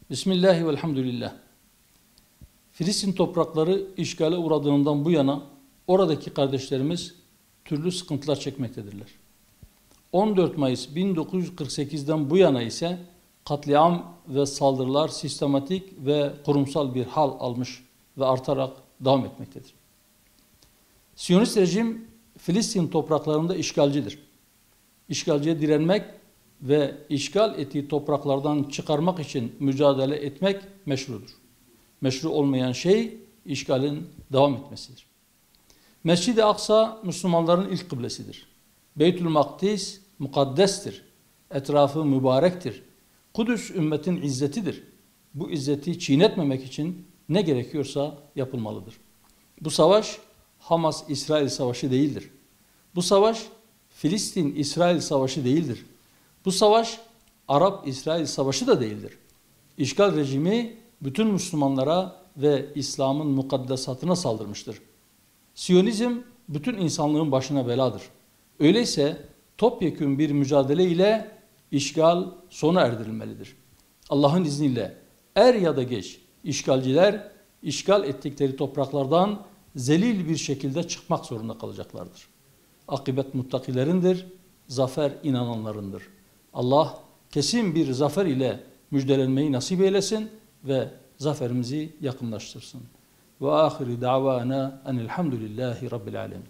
Bismillahi ve elhamdülillah. Filistin toprakları işgale uğradığından bu yana oradaki kardeşlerimiz türlü sıkıntılar çekmektedirler. 14 Mayıs 1948'den bu yana ise katliam ve saldırılar sistematik ve kurumsal bir hal almış ve artarak devam etmektedir. Siyonist rejim Filistin topraklarında işgalcidir. İşgalciye direnmek ve işgal ettiği topraklardan çıkarmak için mücadele etmek meşrudur. Meşru olmayan şey işgalin devam etmesidir. Mescid-i Aksa Müslümanların ilk kıblesidir. Beytül Makdis mukaddestir. Etrafı mübarektir. Kudüs ümmetin izzetidir. Bu izzeti çiğnetmemek için ne gerekiyorsa yapılmalıdır. Bu savaş Hamas-İsrail savaşı değildir. Bu savaş Filistin-İsrail savaşı değildir. Bu savaş Arap-İsrail savaşı da değildir. İşgal rejimi bütün Müslümanlara ve İslam'ın mukaddesatına saldırmıştır. Siyonizm bütün insanlığın başına beladır. Öyleyse topyekün bir mücadele ile işgal sona erdirilmelidir. Allah'ın izniyle er ya da geç işgalciler işgal ettikleri topraklardan zelil bir şekilde çıkmak zorunda kalacaklardır. Akıbet muttakilerindir, zafer inananlarındır. Allah kesin bir zafer ile müjdelenmeyi nasip eylesin ve zaferimizi yakınlaştırsın. Ve ahiri davana enelhamdülillahi rabbil alemin.